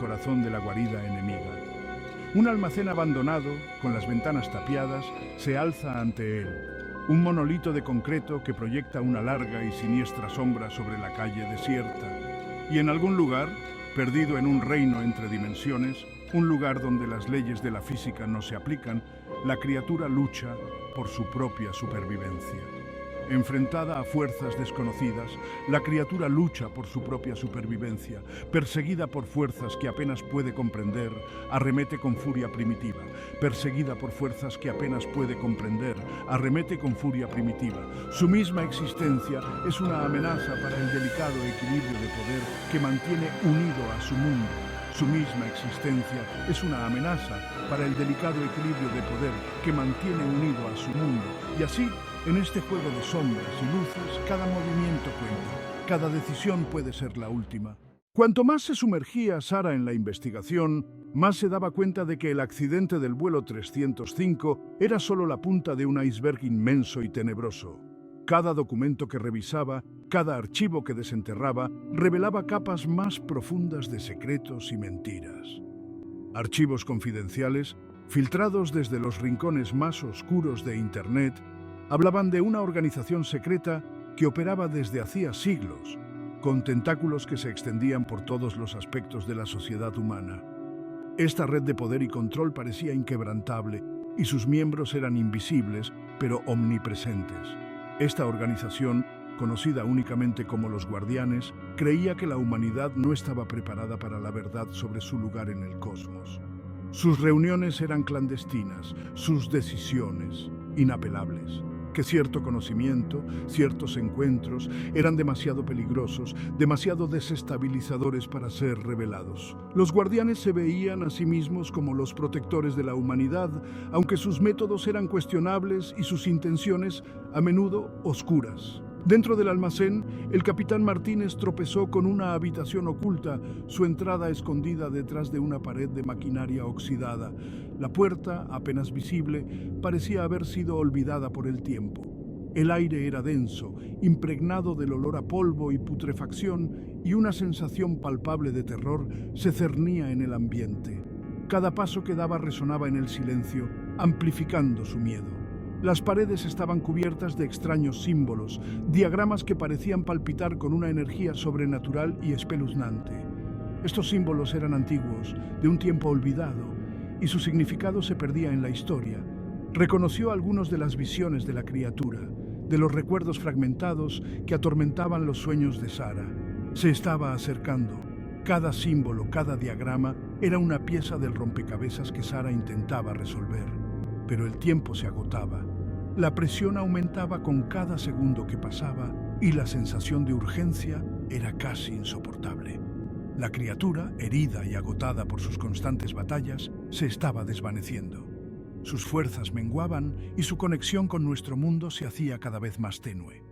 corazón de la guarida enemiga. Un almacén abandonado, con las ventanas tapiadas, se alza ante él. Un monolito de concreto que proyecta una larga y siniestra sombra sobre la calle desierta. Y en algún lugar, perdido en un reino entre dimensiones, un lugar donde las leyes de la física no se aplican, la criatura lucha por su propia supervivencia. Enfrentada a fuerzas desconocidas, la criatura lucha por su propia supervivencia. Perseguida por fuerzas que apenas puede comprender, arremete con furia primitiva. Perseguida por fuerzas que apenas puede comprender, arremete con furia primitiva. Su misma existencia es una amenaza para el delicado equilibrio de poder que mantiene unido a su mundo. Su misma existencia es una amenaza para el delicado equilibrio de poder que mantiene unido a su mundo. Y así, en este juego de sombras y luces, cada movimiento cuenta, cada decisión puede ser la última. Cuanto más se sumergía Sara en la investigación, más se daba cuenta de que el accidente del vuelo 305 era solo la punta de un iceberg inmenso y tenebroso. Cada documento que revisaba, cada archivo que desenterraba, revelaba capas más profundas de secretos y mentiras. Archivos confidenciales, filtrados desde los rincones más oscuros de Internet, hablaban de una organización secreta que operaba desde hacía siglos, con tentáculos que se extendían por todos los aspectos de la sociedad humana. Esta red de poder y control parecía inquebrantable, y sus miembros eran invisibles, pero omnipresentes. Esta organización, conocida únicamente como los Guardianes, creía que la humanidad no estaba preparada para la verdad sobre su lugar en el cosmos. Sus reuniones eran clandestinas, sus decisiones inapelables. Que cierto conocimiento, ciertos encuentros, eran demasiado peligrosos, demasiado desestabilizadores para ser revelados. Los guardianes se veían a sí mismos como los protectores de la humanidad, aunque sus métodos eran cuestionables y sus intenciones, a menudo, oscuras. Dentro del almacén, el capitán Martínez tropezó con una habitación oculta, su entrada escondida detrás de una pared de maquinaria oxidada. La puerta, apenas visible, parecía haber sido olvidada por el tiempo. El aire era denso, impregnado del olor a polvo y putrefacción, y una sensación palpable de terror se cernía en el ambiente. Cada paso que daba resonaba en el silencio, amplificando su miedo. Las paredes estaban cubiertas de extraños símbolos, diagramas que parecían palpitar con una energía sobrenatural y espeluznante. Estos símbolos eran antiguos, de un tiempo olvidado, y su significado se perdía en la historia. Reconoció algunos de las visiones de la criatura, de los recuerdos fragmentados que atormentaban los sueños de Sara. Se estaba acercando. Cada símbolo, cada diagrama, era una pieza del rompecabezas que Sara intentaba resolver. Pero el tiempo se agotaba. La presión aumentaba con cada segundo que pasaba y la sensación de urgencia era casi insoportable. La criatura, herida y agotada por sus constantes batallas, se estaba desvaneciendo. Sus fuerzas menguaban y su conexión con nuestro mundo se hacía cada vez más tenue.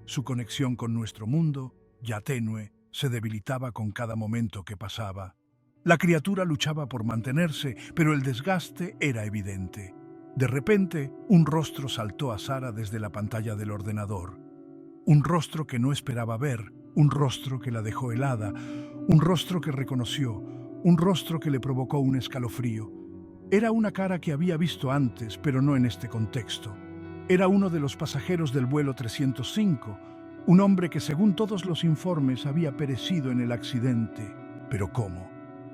Su conexión con nuestro mundo, ya tenue, se debilitaba con cada momento que pasaba. La criatura luchaba por mantenerse, pero el desgaste era evidente. De repente, un rostro saltó a Sara desde la pantalla del ordenador. Un rostro que no esperaba ver, un rostro que la dejó helada, un rostro que reconoció, un rostro que le provocó un escalofrío. Era una cara que había visto antes, pero no en este contexto. Era uno de los pasajeros del vuelo 305, un hombre que según todos los informes había perecido en el accidente. ¿Pero cómo?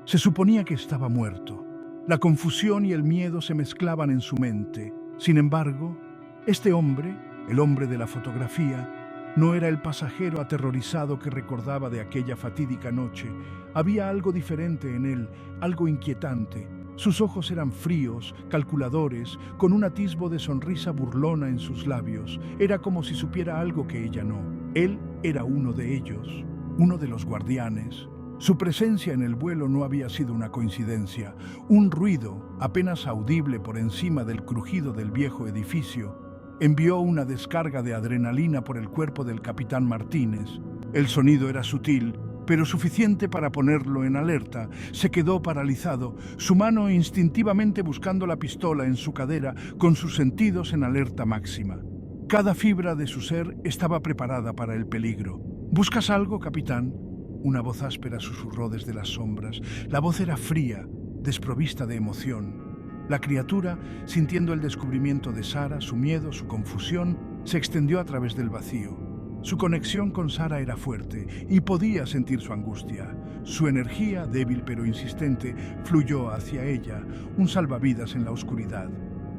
Se suponía que estaba muerto. La confusión y el miedo se mezclaban en su mente. Sin embargo, este hombre, el hombre de la fotografía, no era el pasajero aterrorizado que recordaba de aquella fatídica noche. Había algo diferente en él, algo inquietante. Sus ojos eran fríos, calculadores, con un atisbo de sonrisa burlona en sus labios. Era como si supiera algo que ella no. Él era uno de ellos, uno de los guardianes. Su presencia en el vuelo no había sido una coincidencia. Un ruido, apenas audible por encima del crujido del viejo edificio, envió una descarga de adrenalina por el cuerpo del capitán Martínez. El sonido era sutil, pero suficiente para ponerlo en alerta. Se quedó paralizado, su mano instintivamente buscando la pistola en su cadera, con sus sentidos en alerta máxima. Cada fibra de su ser estaba preparada para el peligro. ¿Buscas algo, capitán? Una voz áspera susurró desde las sombras. La voz era fría, desprovista de emoción. La criatura, sintiendo el descubrimiento de Sara, su miedo, su confusión, se extendió a través del vacío. Su conexión con Sara era fuerte y podía sentir su angustia. Su energía, débil pero insistente, fluyó hacia ella, un salvavidas en la oscuridad.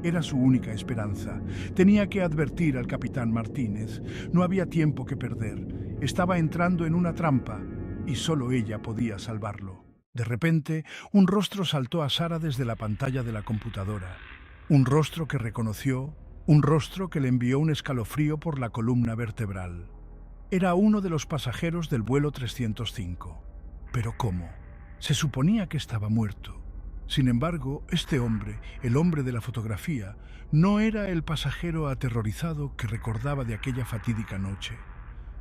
Era su única esperanza. Tenía que advertir al capitán Martínez. No había tiempo que perder. Estaba entrando en una trampa y solo ella podía salvarlo. De repente, un rostro saltó a Sara desde la pantalla de la computadora. Un rostro que reconoció, un rostro que le envió un escalofrío por la columna vertebral. Era uno de los pasajeros del vuelo 305. ¿Pero cómo? Se suponía que estaba muerto. Sin embargo, este hombre, el hombre de la fotografía, no era el pasajero aterrorizado que recordaba de aquella fatídica noche.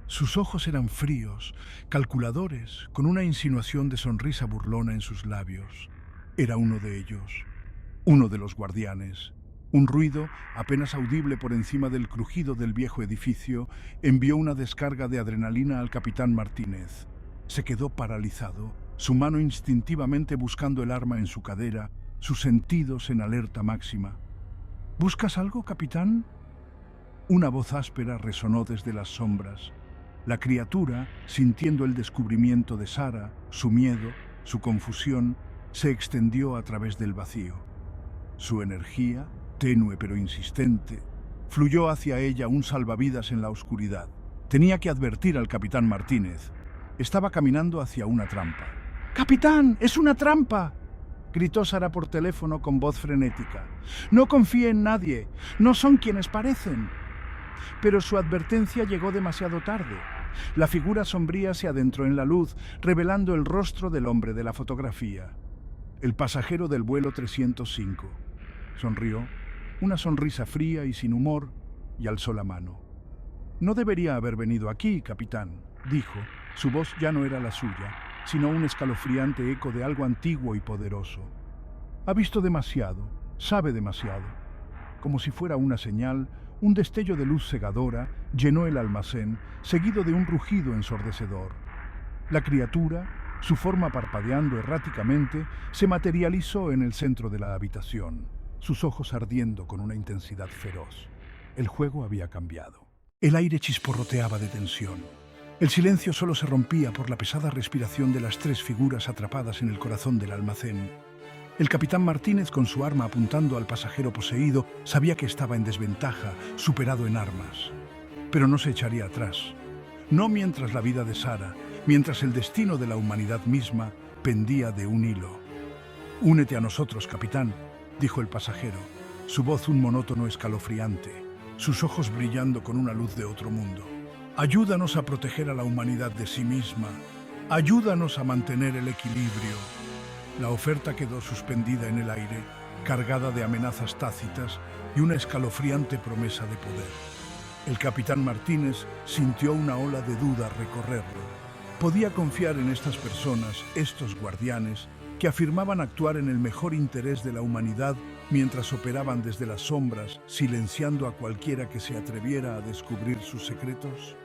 Sus ojos eran fríos, calculadores, con una insinuación de sonrisa burlona en sus labios. Era uno de ellos, uno de los guardianes. Un ruido, apenas audible por encima del crujido del viejo edificio, envió una descarga de adrenalina al capitán Martínez. Se quedó paralizado, su mano instintivamente buscando el arma en su cadera, sus sentidos en alerta máxima. ¿Buscas algo, capitán? Una voz áspera resonó desde las sombras. La criatura, sintiendo el descubrimiento de Sara, su miedo, su confusión, se extendió a través del vacío. Su energía, tenue pero insistente, fluyó hacia ella un salvavidas en la oscuridad. Tenía que advertir al capitán Martínez. Estaba caminando hacia una trampa. ¡Capitán, es una trampa!, gritó Sara por teléfono con voz frenética. No confíe en nadie, no son quienes parecen. Pero su advertencia llegó demasiado tarde. La figura sombría se adentró en la luz, revelando el rostro del hombre de la fotografía. El pasajero del vuelo 305. Sonrió, una sonrisa fría y sin humor, y alzó la mano. No debería haber venido aquí, capitán, dijo. Su voz ya no era la suya, sino un escalofriante eco de algo antiguo y poderoso. Ha visto demasiado, sabe demasiado. Como si fuera una señal, un destello de luz cegadora llenó el almacén, seguido de un rugido ensordecedor. La criatura, su forma parpadeando erráticamente, se materializó en el centro de la habitación, sus ojos ardiendo con una intensidad feroz. El juego había cambiado. El aire chisporroteaba de tensión. El silencio solo se rompía por la pesada respiración de las tres figuras atrapadas en el corazón del almacén. El capitán Martínez, con su arma apuntando al pasajero poseído, sabía que estaba en desventaja, superado en armas. Pero no se echaría atrás. No mientras la vida de Sara, mientras el destino de la humanidad misma pendía de un hilo. «Únete a nosotros, capitán», dijo el pasajero, su voz un monótono escalofriante, sus ojos brillando con una luz de otro mundo. «Ayúdanos a proteger a la humanidad de sí misma. Ayúdanos a mantener el equilibrio». La oferta quedó suspendida en el aire, cargada de amenazas tácitas y una escalofriante promesa de poder. El capitán Martínez sintió una ola de duda recorrerlo. Podía confiar en estas personas, estos guardianes, que afirmaban actuar en el mejor interés de la humanidad mientras operaban desde las sombras, silenciando a cualquiera que se atreviera a descubrir sus secretos.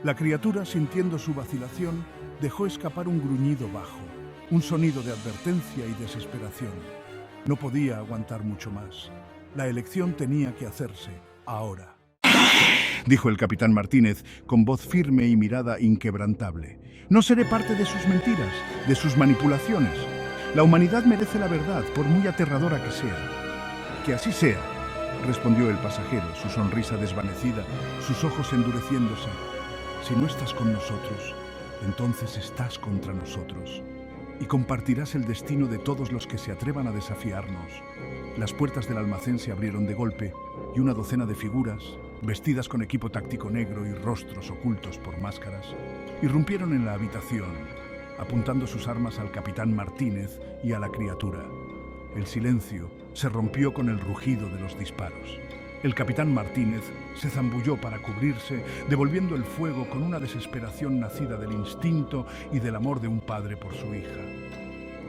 La criatura, sintiendo su vacilación, dejó escapar un gruñido bajo, un sonido de advertencia y desesperación. No podía aguantar mucho más. La elección tenía que hacerse ahora. Dijo el capitán Martínez con voz firme y mirada inquebrantable. No seré parte de sus mentiras, de sus manipulaciones. La humanidad merece la verdad, por muy aterradora que sea. Que así sea, respondió el pasajero, su sonrisa desvanecida, sus ojos endureciéndose. Si no estás con nosotros, entonces estás contra nosotros. Y compartirás el destino de todos los que se atrevan a desafiarnos. Las puertas del almacén se abrieron de golpe y una docena de figuras, vestidas con equipo táctico negro y rostros ocultos por máscaras, irrumpieron en la habitación, apuntando sus armas al capitán Martínez y a la criatura. El silencio se rompió con el rugido de los disparos. El capitán Martínez se zambulló para cubrirse, devolviendo el fuego con una desesperación nacida del instinto y del amor de un padre por su hija.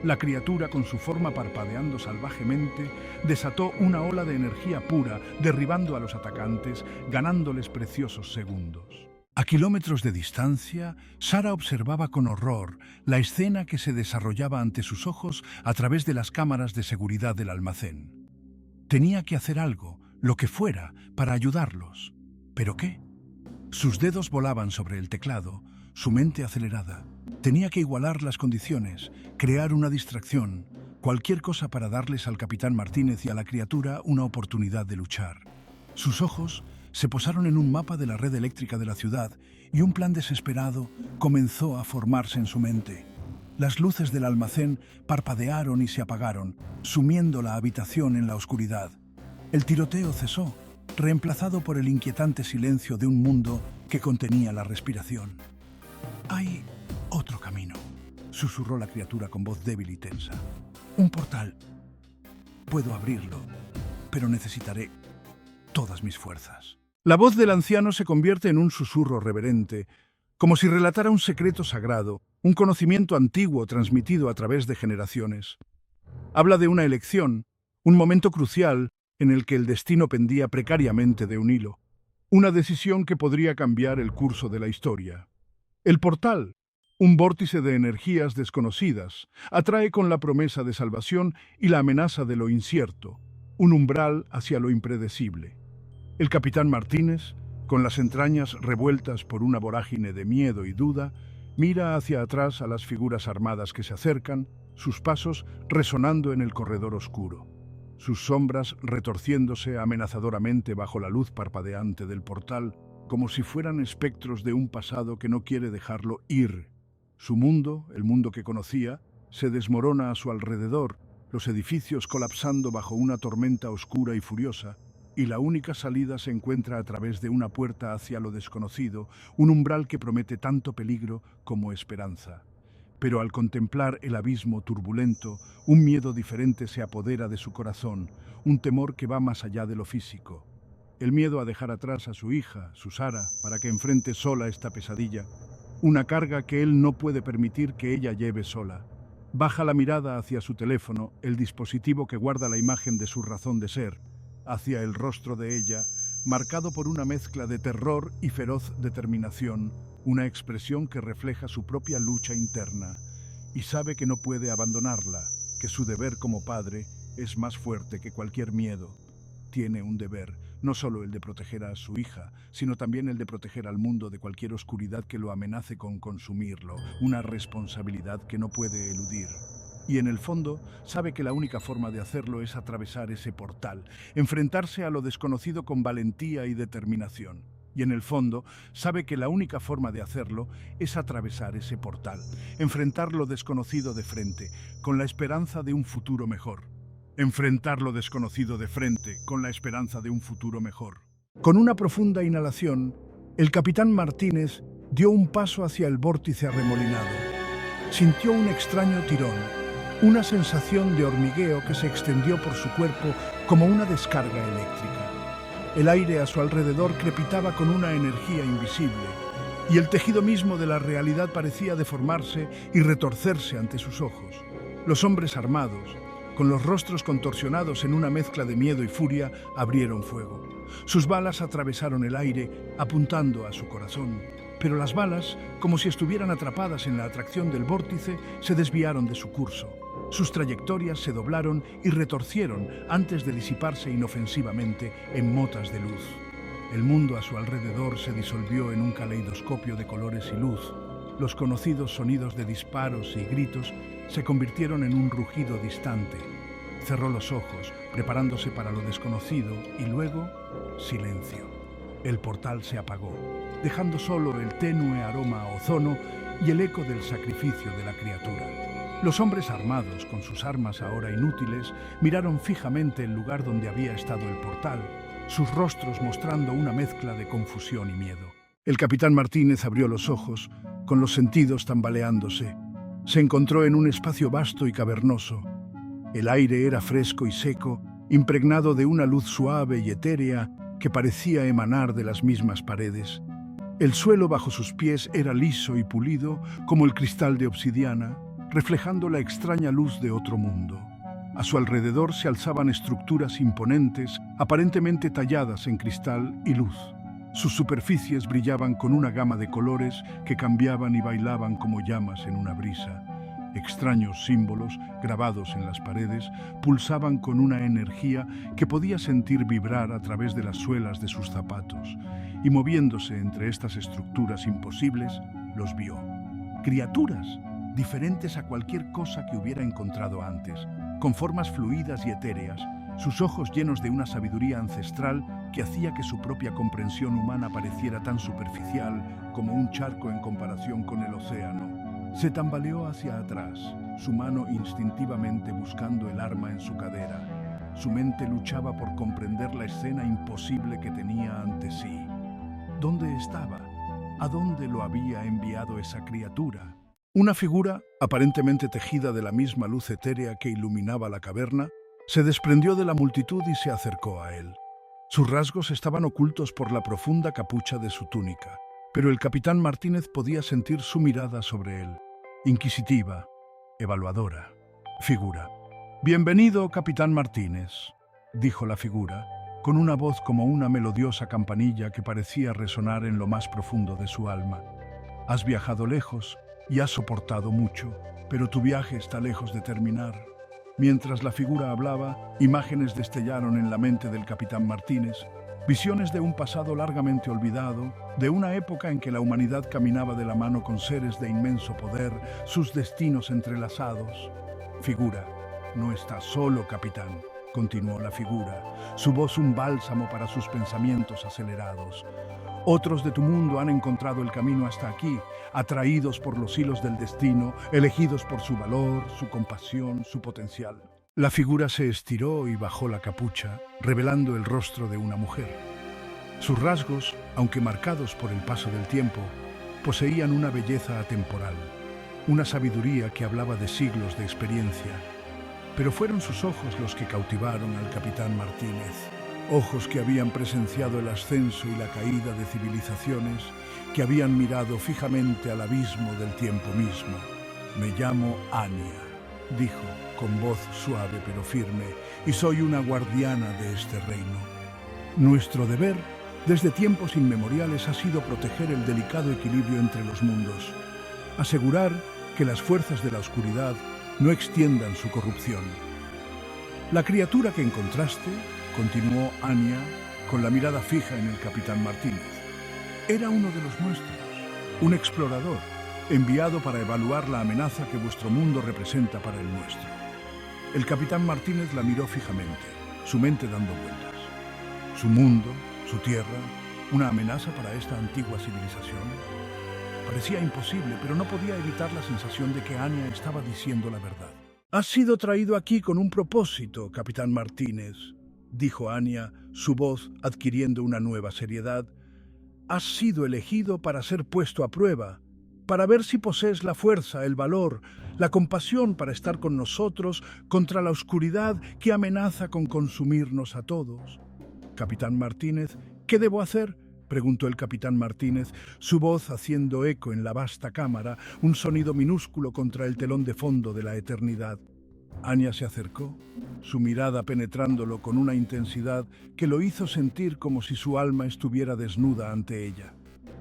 La criatura, con su forma parpadeando salvajemente, desató una ola de energía pura, derribando a los atacantes, ganándoles preciosos segundos. A kilómetros de distancia, Sara observaba con horror la escena que se desarrollaba ante sus ojos a través de las cámaras de seguridad del almacén. Tenía que hacer algo, lo que fuera, para ayudarlos. ¿Pero qué? Sus dedos volaban sobre el teclado, su mente acelerada. Tenía que igualar las condiciones, crear una distracción, cualquier cosa para darles al capitán Martínez y a la criatura una oportunidad de luchar. Sus ojos se posaron en un mapa de la red eléctrica de la ciudad y un plan desesperado comenzó a formarse en su mente. Las luces del almacén parpadearon y se apagaron, sumiendo la habitación en la oscuridad. El tiroteo cesó, reemplazado por el inquietante silencio de un mundo que contenía la respiración. «Hay otro camino», susurró la criatura con voz débil y tensa. «Un portal. Puedo abrirlo, pero necesitaré todas mis fuerzas». La voz del anciano se convierte en un susurro reverente, como si relatara un secreto sagrado, un conocimiento antiguo transmitido a través de generaciones. Habla de una elección, un momento crucial en el que el destino pendía precariamente de un hilo, una decisión que podría cambiar el curso de la historia. El portal, un vórtice de energías desconocidas, atrae con la promesa de salvación y la amenaza de lo incierto, un umbral hacia lo impredecible. El capitán Martínez, con las entrañas revueltas por una vorágine de miedo y duda, mira hacia atrás a las figuras armadas que se acercan, sus pasos resonando en el corredor oscuro, sus sombras retorciéndose amenazadoramente bajo la luz parpadeante del portal, como si fueran espectros de un pasado que no quiere dejarlo ir. Su mundo, el mundo que conocía, se desmorona a su alrededor, los edificios colapsando bajo una tormenta oscura y furiosa, y la única salida se encuentra a través de una puerta hacia lo desconocido, un umbral que promete tanto peligro como esperanza. Pero al contemplar el abismo turbulento, un miedo diferente se apodera de su corazón, un temor que va más allá de lo físico. El miedo a dejar atrás a su hija, su Sara, para que enfrente sola esta pesadilla, una carga que él no puede permitir que ella lleve sola. Baja la mirada hacia su teléfono, el dispositivo que guarda la imagen de su razón de ser, hacia el rostro de ella, marcado por una mezcla de terror y feroz determinación, una expresión que refleja su propia lucha interna, y sabe que no puede abandonarla, que su deber como padre es más fuerte que cualquier miedo. Tiene un deber, no solo el de proteger a su hija, sino también el de proteger al mundo de cualquier oscuridad que lo amenace con consumirlo, una responsabilidad que no puede eludir. Y en el fondo, sabe que la única forma de hacerlo es atravesar ese portal, enfrentarse a lo desconocido con valentía y determinación. Y en el fondo, sabe que la única forma de hacerlo es atravesar ese portal, enfrentar lo desconocido de frente, con la esperanza de un futuro mejor. Enfrentar lo desconocido de frente, con la esperanza de un futuro mejor. Con una profunda inhalación, el capitán Martínez dio un paso hacia el vórtice arremolinado. Sintió un extraño tirón, una sensación de hormigueo que se extendió por su cuerpo como una descarga eléctrica. El aire a su alrededor crepitaba con una energía invisible, y el tejido mismo de la realidad parecía deformarse y retorcerse ante sus ojos. Los hombres armados, con los rostros contorsionados en una mezcla de miedo y furia, abrieron fuego. Sus balas atravesaron el aire, apuntando a su corazón. Pero las balas, como si estuvieran atrapadas en la atracción del vórtice, se desviaron de su curso. Sus trayectorias se doblaron y retorcieron antes de disiparse inofensivamente en motas de luz. El mundo a su alrededor se disolvió en un caleidoscopio de colores y luz. Los conocidos sonidos de disparos y gritos se convirtieron en un rugido distante. Cerró los ojos, preparándose para lo desconocido, y luego, silencio. El portal se apagó, dejando solo el tenue aroma a ozono y el eco del sacrificio de la criatura. Los hombres armados, con sus armas ahora inútiles, miraron fijamente el lugar donde había estado el portal, sus rostros mostrando una mezcla de confusión y miedo. El capitán Martínez abrió los ojos, con los sentidos tambaleándose. Se encontró en un espacio vasto y cavernoso. El aire era fresco y seco, impregnado de una luz suave y etérea que parecía emanar de las mismas paredes. El suelo bajo sus pies era liso y pulido como el cristal de obsidiana, reflejando la extraña luz de otro mundo. A su alrededor se alzaban estructuras imponentes, aparentemente talladas en cristal y luz. Sus superficies brillaban con una gama de colores que cambiaban y bailaban como llamas en una brisa. Extraños símbolos, grabados en las paredes, pulsaban con una energía que podía sentir vibrar a través de las suelas de sus zapatos, y moviéndose entre estas estructuras imposibles, los vio. Criaturas, diferentes a cualquier cosa que hubiera encontrado antes, con formas fluidas y etéreas, sus ojos llenos de una sabiduría ancestral que hacía que su propia comprensión humana pareciera tan superficial como un charco en comparación con el océano. Se tambaleó hacia atrás, su mano instintivamente buscando el arma en su cadera. Su mente luchaba por comprender la escena imposible que tenía ante sí. ¿Dónde estaba? ¿A dónde lo había enviado esa criatura? Una figura, aparentemente tejida de la misma luz etérea que iluminaba la caverna, se desprendió de la multitud y se acercó a él. Sus rasgos estaban ocultos por la profunda capucha de su túnica, pero el capitán Martínez podía sentir su mirada sobre él, inquisitiva, evaluadora. Figura. «Bienvenido, capitán Martínez», dijo la figura, con una voz como una melodiosa campanilla que parecía resonar en lo más profundo de su alma. «Has viajado lejos y has soportado mucho, pero tu viaje está lejos de terminar». Mientras la figura hablaba, imágenes destellaron en la mente del capitán Martínez, visiones de un pasado largamente olvidado, de una época en que la humanidad caminaba de la mano con seres de inmenso poder, sus destinos entrelazados. «Figura, no estás solo, capitán», continuó la figura, su voz un bálsamo para sus pensamientos acelerados. «Otros de tu mundo han encontrado el camino hasta aquí, atraídos por los hilos del destino, elegidos por su valor, su compasión, su potencial». La figura se estiró y bajó la capucha, revelando el rostro de una mujer. Sus rasgos, aunque marcados por el paso del tiempo, poseían una belleza atemporal, una sabiduría que hablaba de siglos de experiencia. Pero fueron sus ojos los que cautivaron al capitán Martínez. Ojos que habían presenciado el ascenso y la caída de civilizaciones, que habían mirado fijamente al abismo del tiempo mismo. «Me llamo Anya», dijo, con voz suave pero firme, «y soy una guardiana de este reino. Nuestro deber, desde tiempos inmemoriales, ha sido proteger el delicado equilibrio entre los mundos, asegurar que las fuerzas de la oscuridad no extiendan su corrupción. La criatura que encontraste», continuó Anya, con la mirada fija en el capitán Martínez, «era uno de los nuestros, un explorador, enviado para evaluar la amenaza que vuestro mundo representa para el nuestro». El capitán Martínez la miró fijamente, su mente dando vueltas. Su mundo, su tierra, una amenaza para esta antigua civilización. Parecía imposible, pero no podía evitar la sensación de que Anya estaba diciendo la verdad. «Has sido traído aquí con un propósito, capitán Martínez», dijo Anya, su voz adquiriendo una nueva seriedad. «Has sido elegido para ser puesto a prueba, para ver si posees la fuerza, el valor, la compasión para estar con nosotros contra la oscuridad que amenaza con consumirnos a todos». «Capitán Martínez, ¿qué debo hacer?», preguntó el capitán Martínez, su voz haciendo eco en la vasta cámara, un sonido minúsculo contra el telón de fondo de la eternidad. Anya se acercó, su mirada penetrándolo con una intensidad que lo hizo sentir como si su alma estuviera desnuda ante ella.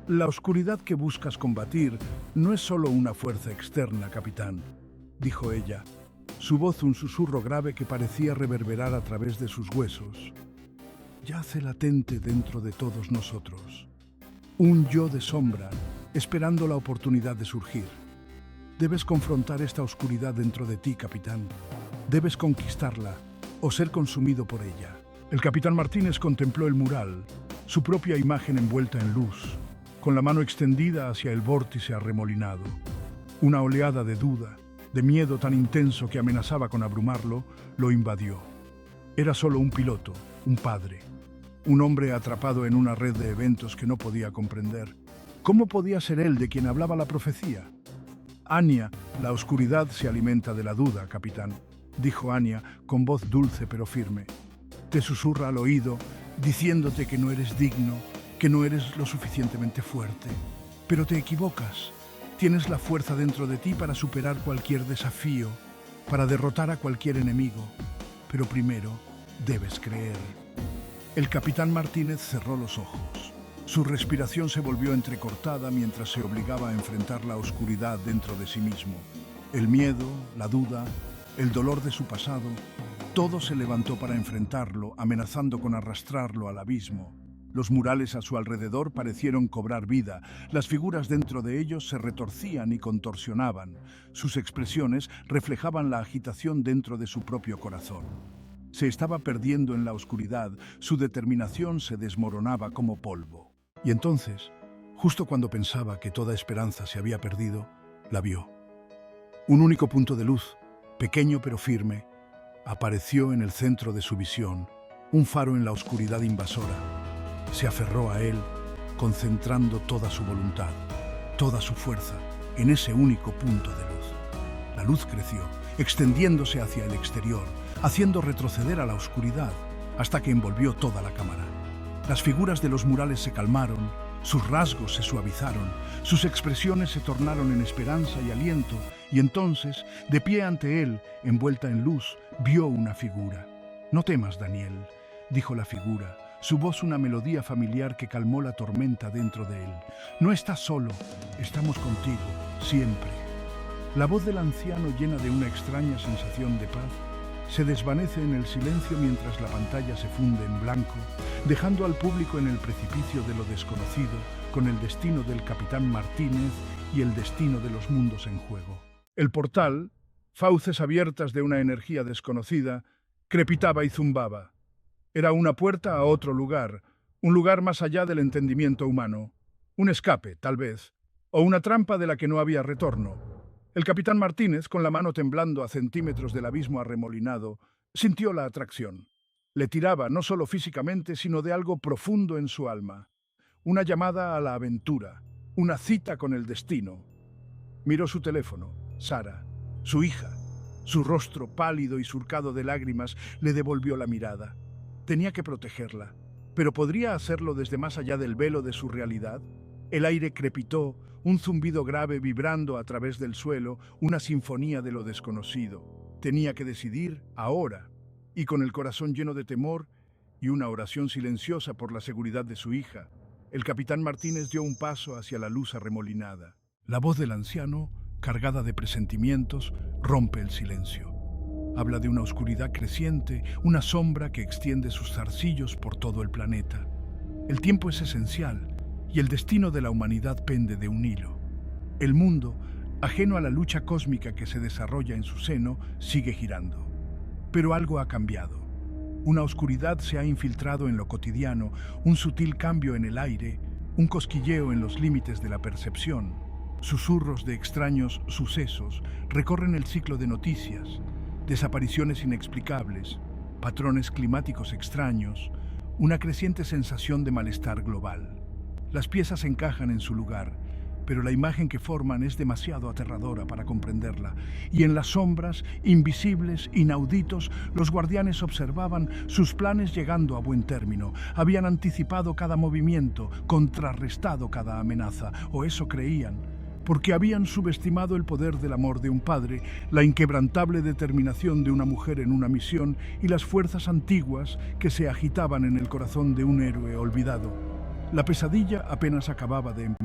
«La oscuridad que buscas combatir no es solo una fuerza externa, capitán», dijo ella, su voz un susurro grave que parecía reverberar a través de sus huesos. «Yace latente dentro de todos nosotros, un yo de sombra, esperando la oportunidad de surgir. Debes confrontar esta oscuridad dentro de ti, capitán. Debes conquistarla o ser consumido por ella». El capitán Martínez contempló el mural, su propia imagen envuelta en luz, con la mano extendida hacia el vórtice arremolinado. Una oleada de duda, de miedo tan intenso que amenazaba con abrumarlo, lo invadió. Era solo un piloto, un padre, un hombre atrapado en una red de eventos que no podía comprender. ¿Cómo podía ser él de quien hablaba la profecía? «Anya, la oscuridad se alimenta de la duda, capitán», dijo Anya con voz dulce pero firme. «Te susurra al oído, diciéndote que no eres digno, que no eres lo suficientemente fuerte. Pero te equivocas. Tienes la fuerza dentro de ti para superar cualquier desafío, para derrotar a cualquier enemigo. Pero primero debes creer». El capitán Martínez cerró los ojos. Su respiración se volvió entrecortada mientras se obligaba a enfrentar la oscuridad dentro de sí mismo. El miedo, la duda, el dolor de su pasado, todo se levantó para enfrentarlo, amenazando con arrastrarlo al abismo. Los murales a su alrededor parecieron cobrar vida, las figuras dentro de ellos se retorcían y contorsionaban. Sus expresiones reflejaban la agitación dentro de su propio corazón. Se estaba perdiendo en la oscuridad, su determinación se desmoronaba como polvo. Y entonces, justo cuando pensaba que toda esperanza se había perdido, la vio. Un único punto de luz, pequeño pero firme, apareció en el centro de su visión, un faro en la oscuridad invasora. Se aferró a él, concentrando toda su voluntad, toda su fuerza, en ese único punto de luz. La luz creció, extendiéndose hacia el exterior, haciendo retroceder a la oscuridad, hasta que envolvió toda la cámara. Las figuras de los murales se calmaron, sus rasgos se suavizaron, sus expresiones se tornaron en esperanza y aliento, y entonces, de pie ante él, envuelta en luz, vio una figura. «No temas, Daniel», dijo la figura, su voz una melodía familiar que calmó la tormenta dentro de él. «No estás solo, estamos contigo, siempre». La voz del anciano, llena de una extraña sensación de paz, se desvanece en el silencio mientras la pantalla se funde en blanco, dejando al público en el precipicio de lo desconocido, con el destino del capitán Martínez y el destino de los mundos en juego. El portal, fauces abiertas de una energía desconocida, crepitaba y zumbaba. Era una puerta a otro lugar, un lugar más allá del entendimiento humano, un escape, tal vez, o una trampa de la que no había retorno. El capitán Martínez, con la mano temblando a centímetros del abismo arremolinado, sintió la atracción. Le tiraba no solo físicamente, sino de algo profundo en su alma. Una llamada a la aventura, una cita con el destino. Miró su teléfono. Sara, su hija. Su rostro pálido y surcado de lágrimas le devolvió la mirada. Tenía que protegerla, pero ¿podría hacerlo desde más allá del velo de su realidad? El aire crepitó, un zumbido grave vibrando a través del suelo, una sinfonía de lo desconocido. Tenía que decidir ahora, y con el corazón lleno de temor y una oración silenciosa por la seguridad de su hija, el capitán Martínez dio un paso hacia la luz arremolinada. La voz del anciano, cargada de presentimientos, rompe el silencio. Habla de una oscuridad creciente, una sombra que extiende sus zarcillos por todo el planeta. El tiempo es esencial, y el destino de la humanidad pende de un hilo. El mundo, ajeno a la lucha cósmica que se desarrolla en su seno, sigue girando. Pero algo ha cambiado. Una oscuridad se ha infiltrado en lo cotidiano, un sutil cambio en el aire, un cosquilleo en los límites de la percepción. Susurros de extraños sucesos recorren el ciclo de noticias, desapariciones inexplicables, patrones climáticos extraños, una creciente sensación de malestar global. Las piezas encajan en su lugar, pero la imagen que forman es demasiado aterradora para comprenderla, y en las sombras, invisibles, inauditos, los guardianes observaban sus planes llegando a buen término. Habían anticipado cada movimiento, contrarrestado cada amenaza, o eso creían, porque habían subestimado el poder del amor de un padre, la inquebrantable determinación de una mujer en una misión y las fuerzas antiguas que se agitaban en el corazón de un héroe olvidado. La pesadilla apenas acababa de empezar.